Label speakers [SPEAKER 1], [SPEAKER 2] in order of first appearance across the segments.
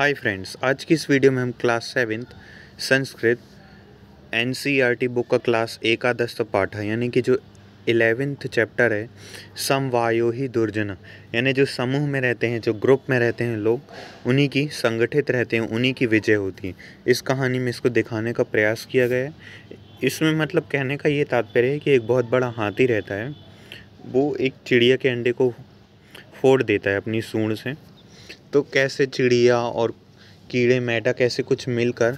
[SPEAKER 1] Hi friends, आज की इस वीडियो में हम class 7th Sanskrit NCERT book का क्लास एकादश पाठ है, यानी कि जो 11th चैप्टर है समवायो ही दुर्जन, यानी जो समूह में रहते हैं, जो ग्रुप में रहते हैं लोग, उन्हीं की संगठित रहते हैं, उन्हीं की विजय होती है। इस कहानी में इसको दिखाने का प्रयास किया गया है। इसमें मतलब कहने का ये तात्पर्य है कि एक बहुत बड़ा हाथी रहता है, वो एक चिड़िया के अंडे को फोड़ देता है अपनी सूंड से। तो कैसे चिड़िया और कीड़े मेंढक ऐसे कुछ मिलकर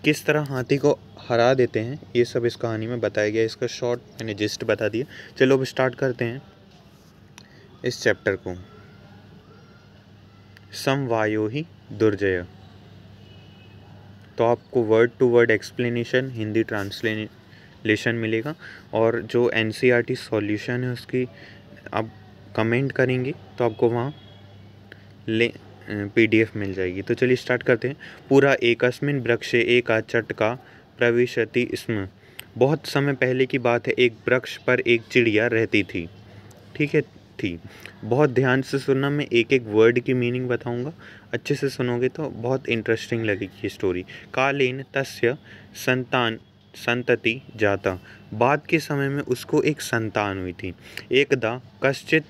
[SPEAKER 1] किस तरह हाथी को हरा देते हैं, ये सब इस कहानी में बताया गया है। इसका शॉर्ट मैंने जिस्ट बता दिया। चलो अब स्टार्ट करते हैं इस चैप्टर को। समवायो ही दुर्जय। तो आपको word to word explanation Hindi translation मिलेगा, और जो एनसीईआरटी सॉल्यूशन है उसकी आप कमेंट करेंगे तो आपको वहाँ पीडीएफ मिल जाएगी। तो चलिए स्टार्ट करते हैं। पूरा एकस्मिन् वृक्षे एका चटका प्रविशति स्म। बहुत समय पहले की बात है, एक वृक्ष पर एक चिड़िया रहती थी। ठीक है, थी। बहुत ध्यान से सुनना, मैं एक एक वर्ड की मीनिंग बताऊंगा, अच्छे से सुनोगे तो बहुत इंटरेस्टिंग लगेगी ये स्टोरी। कालेन तस्य संतति जाता। बाद के समय में उसको एक संतान हुई थी। एकदा कश्चित्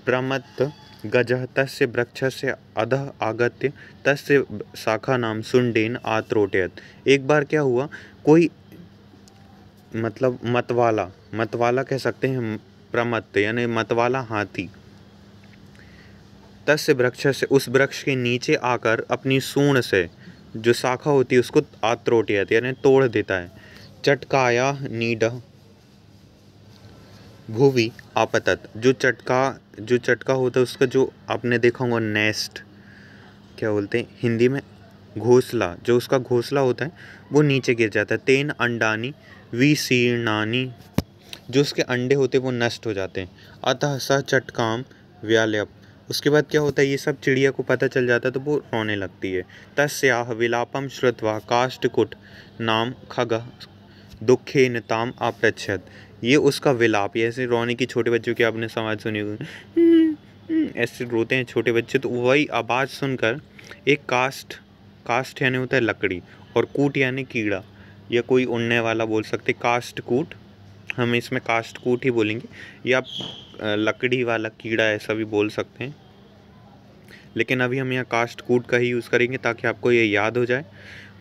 [SPEAKER 1] प्रमत्त गजः तस्य वृक्षस्य अधः आगत्य तस्य शाखानां शुण्डेन आत्रोटयत्। एक बार क्या हुआ, कोई मतलब मतवाला कह सकते हैं, प्रमत्त यानी मतवाला हाथी, तस्य वृक्षस्य उस वृक्ष के नीचे आकर अपनी सूंड से जो शाखा होती है उसको आत्रोटयत् यानी तोड़ देता है। चटकाया नीडः भुवि आपतत। जो चटका होता है उसका, जो आपने देखा होगा नेस्ट, क्या बोलते हैं हिंदी में, घोंसला, जो उसका घोंसला होता है वो नीचे गिर जाता है। तेन अंडानी विशीर्णानी, जो उसके अंडे होते हैं वो नष्ट हो जाते हैं। अतः स चटकाम व्यालयप। उसके बाद क्या होता है, ये सब चिड़िया को पता चल जाता है तो वो रोने लगती है। तस्याह विलापम श्रुत्वा काष्ठकुट नाम खगः दुखेन ताम अपृच्छत। ये उसका विलाप, ऐसे रोने की छोटे बच्चों की आपने आवाज़ सुनी होगी, ऐसे रोते हैं छोटे बच्चे, तो वही आवाज़ सुनकर एक काष्ठ यानी होता है लकड़ी, और कूट यानी कीड़ा या कोई उड़ने वाला बोल सकते, काष्ठ कूट, हम इसमें काष्ठ कूट ही बोलेंगे, या लकड़ी वाला कीड़ा ऐसा भी बोल सकते हैं, लेकिन अभी हम यहाँ काष्ठ कूट का ही यूज़ करेंगे ताकि आपको ये याद हो जाए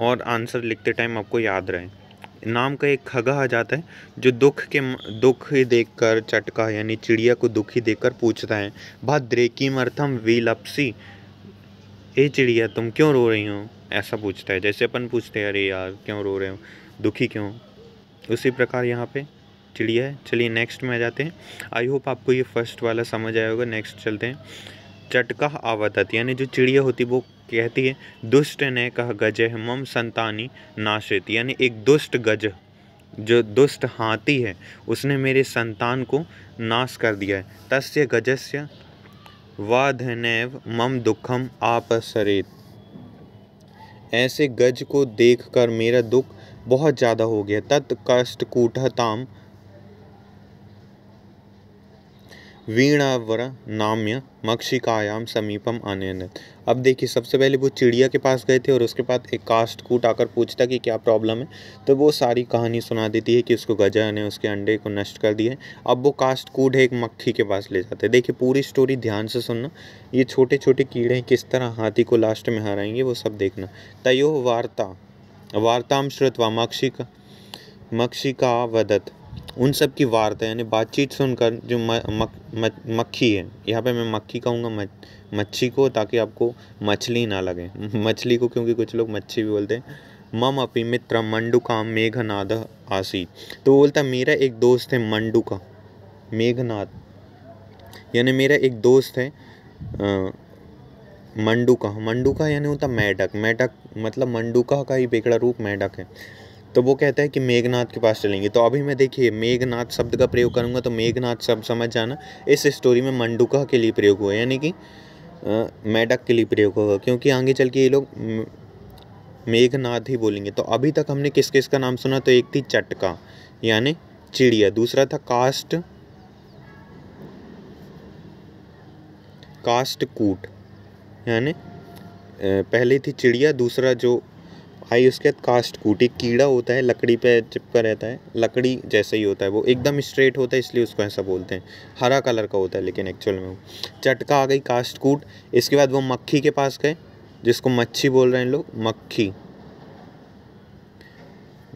[SPEAKER 1] और आंसर लिखते टाइम आपको याद रहे। नाम का एक खगा आ जाता है जो दुख देखकर चटका यानी चिड़िया को दुखी देखकर पूछता है, भद्रे किमर्थम विलप्सी। ए चिड़िया तुम क्यों रो रही हो, ऐसा पूछता है, जैसे अपन पूछते हैं अरे यार क्यों रो रहे हो, दुखी क्यों, उसी प्रकार यहाँ पे चिड़िया है। चलिए नेक्स्ट में आ जाते हैं। आई होप आपको ये फर्स्ट वाला समझ आया होगा। नेक्स्ट चलते हैं। चटका आवतत, यानी जो चिड़िया होती वो कहती है, दुष्ट ने कह गजह मम संतानी नाशित, यानी एक दुष्ट गज, जो दुष्ट हाथी है, उसने मेरे संतान को नाश कर दिया है। तस्य गजस्य वाधनैव मम दुखम आपसरेत। ऐसे गज को देखकर मेरा दुख बहुत ज़्यादा हो गया। तत् कष्टकूटताम वीणावर नाम्य मक्षिकायाम समीपम आनयनत। अब देखिए, सबसे पहले वो चिड़िया के पास गए थे और उसके बाद एक काष्ठकूट आकर पूछता कि क्या प्रॉब्लम है, तो वो सारी कहानी सुना देती है कि उसको गजा ने उसके अंडे को नष्ट कर दिया है। अब वो काष्ठकूट है एक मक्खी के पास ले जाते हैं। देखिए पूरी स्टोरी ध्यान से सुनना, ये छोटे छोटे कीड़े किस तरह हाथी को लास्ट में हराएंगे वो सब देखना। तयो वार्ताम श्रुत्वा मक्षिका वदत। उन सब की वार्ता यानी बातचीत सुनकर जो मक्खी है, यहाँ पे मैं मक्खी कहूँगा मच्छी को, ताकि आपको मछली ना लगे मछली को, क्योंकि कुछ लोग मच्छी भी बोलते हैं। मम अपि मित्र मंडुकाम मेघनाद आसीत। तो बोलता मेरा एक दोस्त है मंडुका, मेघनाद यानी मेरा एक दोस्त है मंडुका यानी होता मेढक मतलब मंडुका का ही बेगड़ा रूप मेढक है। तो वो कहता है कि मेघनाथ के पास चलेंगे। तो अभी मैं देखिए मेघनाथ शब्द का प्रयोग करूंगा, तो मेघनाथ शब्द समझ जाना इस स्टोरी में मंडुका के लिए प्रयोग हुआ, यानी कि मेढक के लिए प्रयोग होगा, क्योंकि आगे चल के ये लोग मेघनाथ ही बोलेंगे। तो अभी तक हमने किस किस का नाम सुना, तो एक थी चटका यानी चिड़िया, दूसरा था काष्ठकूट यानी पहले थी चिड़िया, दूसरा जो आई उसके बाद कास्टकूट, एक कीड़ा होता है लकड़ी पे चिपका रहता है, लकड़ी जैसे ही होता है, वो एकदम स्ट्रेट होता है इसलिए उसको ऐसा बोलते हैं, हरा कलर का होता है लेकिन एक्चुअल में वो। चटका आ गई कास्टकूट। इसके बाद वो मक्खी के पास गए, जिसको मच्छी बोल रहे हैं लोग, मक्खी,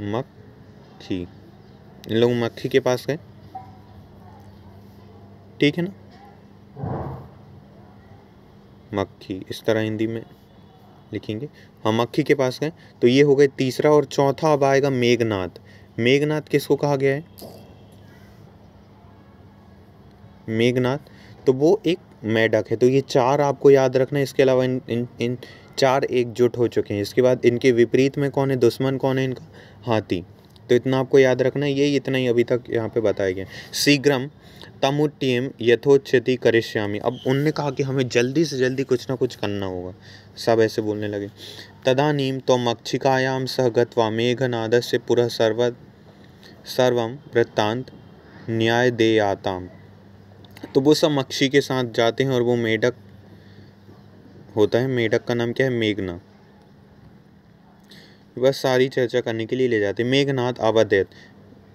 [SPEAKER 1] मक्खी, इन लोग मक्खी के पास गए, ठीक है ना, मक्खी इस तरह हिंदी में लिखेंगे। हाँ, मक्खी के पास गए। तो ये हो गए तीसरा। और चौथा अब आएगा मेघनाद। मेघनाद किसको कहा गया है? मेघनाद तो वो एक मेढक है। तो ये चार आपको याद रखना है। इसके अलावा इन चार एकजुट हो चुके हैं। इसके बाद इनके विपरीत में कौन है, दुश्मन कौन है इनका? हाथी। तो इतना आपको याद रखना है। ये इतना ही अभी तक यहाँ पे बताया गया। शीघ्रम तमुट्यम यथोचिति करिष्यामि। अब उनने कहा कि हमें जल्दी से जल्दी कुछ ना कुछ करना होगा। सब ऐसे बोलने लगे। तदानीम तो मक्षिकायाम सह गत्वा मेघनादस्य पुरः सर्वम वृत्तांत न्याय देयाताम। तो वो सब मक्षी के साथ जाते हैं और वो मेढक होता है, मेढक का नाम क्या है? मेघना। बस सारी चर्चा करने के लिए ले जाते। मेघनाद अवदयत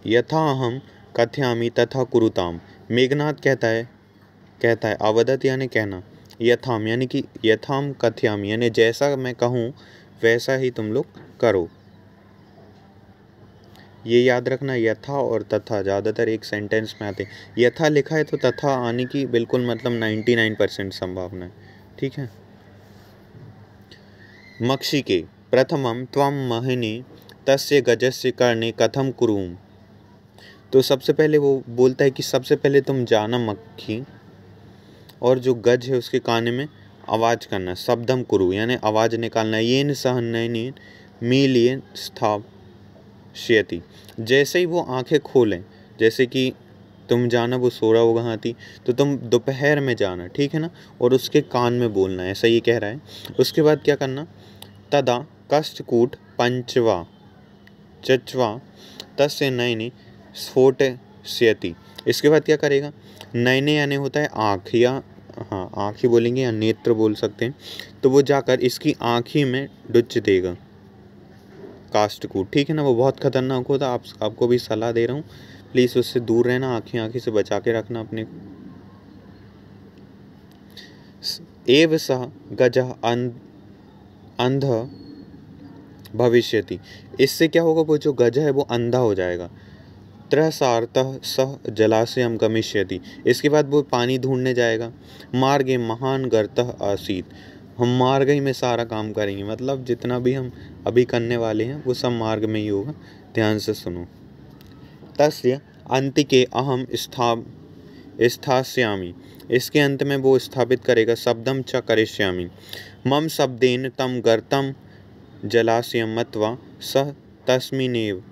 [SPEAKER 1] यथा अहम कथयामि तथा कुरुताम। मेघनाथ कहता है अवदत यानी कहना, यथाम यानी कि यथाम कथयामि यानी जैसा मैं कहूँ वैसा ही तुम लोग करो। ये याद रखना, यथा और तथा ज़्यादातर एक सेंटेंस में आते हैं। यथा लिखा है तो तथा आने की बिल्कुल मतलब 99% संभावना है, ठीक है। मक्षिके प्रथमं त्वं महिनी तस्य गजस्य कर्णे कथम कुरुम। तो सबसे पहले वो बोलता है कि सबसे पहले तुम जाना मक्खी, और जो गज है उसके कान में आवाज़ करना, शब्दम कुरु यानी आवाज़ निकालना। येन सह नयनेन मीलियन स्थापयति। जैसे ही वो आंखें खोलें, जैसे कि तुम जाना, वो सो रहा होगा हाथी, तो तुम दोपहर में जाना, ठीक है ना, और उसके कान में बोलना, ऐसा ये कह रहा है। उसके बाद क्या करना? तदा कष्टकूट पंचवा चचवा तस्य नयने स्फोटयति। इसके बाद क्या करेगा? नयने यानी होता है आँख, या हाँ आँख ही बोलेंगे या नेत्र बोल सकते हैं। तो वो जाकर इसकी आँखी में डुच देगा काष्ठकूट, ठीक है ना। वो बहुत खतरनाक होता है। आपको भी सलाह दे रहा हूँ, प्लीज़ उससे दूर रहना, आँखी से बचा के रखना अपने। एव सह गजः अंध भविष्यति। इससे क्या होगा? वो जो गज है वो अंधा हो जाएगा। त्रसार्थः सह जलाशयम गमिष्यति। इसके बाद वो पानी ढूंढने जाएगा। मार्गे महान गर्तः आसीत। हम मार्ग ही में सारा काम करेंगे, मतलब जितना भी हम अभी करने वाले हैं वो सब मार्ग में ही होगा। ध्यान से सुनो। तस्य अंतिके अहम स्थास्यामि। इसके अंत में वो स्थापित करेगा शब्दम च करिष्यामि। मम शब्देन तम गर्तम जलाशयम मत्वा सह तस्मिनेव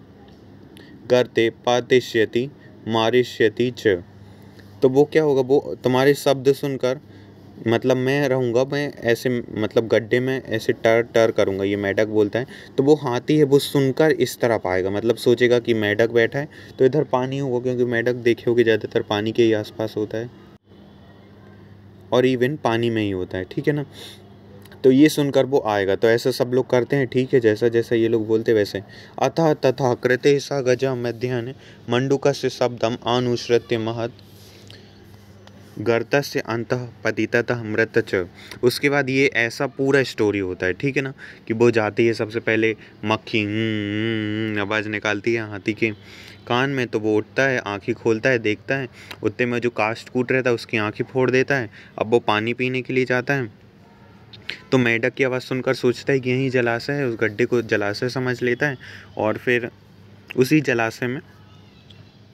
[SPEAKER 1] गर्ते पातिष्यति मारिष्यति च। तो वो क्या होगा? वो तुम्हारे शब्द सुनकर, मतलब मैं रहूँगा, मैं ऐसे मतलब गड्ढे में ऐसे टर टर करूँगा, ये मेढक बोलता है। तो वो हाथी है, वो सुनकर इस तरफ आएगा, मतलब सोचेगा कि मेढक बैठा है तो इधर पानी होगा, क्योंकि मेढक देखे होगे ज़्यादातर पानी के ही आसपास होता है और इवन पानी में ही होता है, ठीक है ना। तो ये सुनकर वो आएगा। तो ऐसा सब लोग करते हैं, ठीक है, जैसा जैसा ये लोग बोलते वैसे। अतः तथा कृते सा गजा मध्याह्न मंडूकस्य शब्दम अनुसृत्य महत् गर्तस्य अंतः पतिततः मृत च। उसके बाद ये ऐसा पूरा स्टोरी होता है, ठीक है ना, कि वो जाती है सबसे पहले मक्खी आवाज़ निकालती है हाथी के कान में, तो वो उठता है, आँखें खोलता है, देखता है, उतने में जो काष्ठकूट रहता है उसकी आँखें फोड़ देता है। अब वो पानी पीने के लिए जाता है, तो मेढक की आवाज़ सुनकर सोचता है कि यहीं जलाशय है, उस गड्ढे को जलाशय समझ लेता है और फिर उसी जलाशय में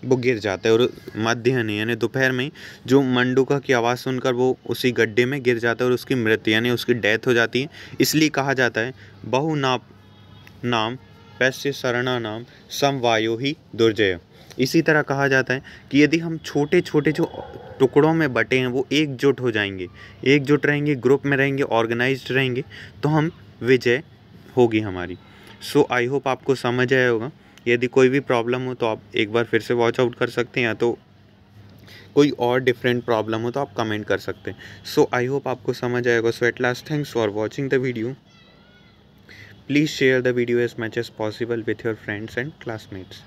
[SPEAKER 1] वो गिर जाता है। और मध्याह्न यानी दोपहर में जो मंडूका की आवाज़ सुनकर वो उसी गड्ढे में गिर जाता है और उसकी मृत्यु यानी उसकी डेथ हो जाती है। इसलिए कहा जाता है बहु नाम पैस्य शरणा नाम समवायो ही दुर्जय। इसी तरह कहा जाता है कि यदि हम छोटे छोटे जो टुकड़ों में बटे हैं वो एकजुट हो जाएंगे, एकजुट रहेंगे, ग्रुप में रहेंगे, ऑर्गेनाइज्ड रहेंगे, तो हम विजय होगी हमारी। सो आई होप आपको समझ आया होगा। यदि कोई भी प्रॉब्लम हो तो आप एक बार फिर से वॉच आउट कर सकते हैं, या तो कोई और डिफरेंट प्रॉब्लम हो तो आप कमेंट कर सकते हैं। सो आई होप आपको समझ आएगा। So at last, thanks for watching the video. Please share the video as much as possible with your friends and classmates.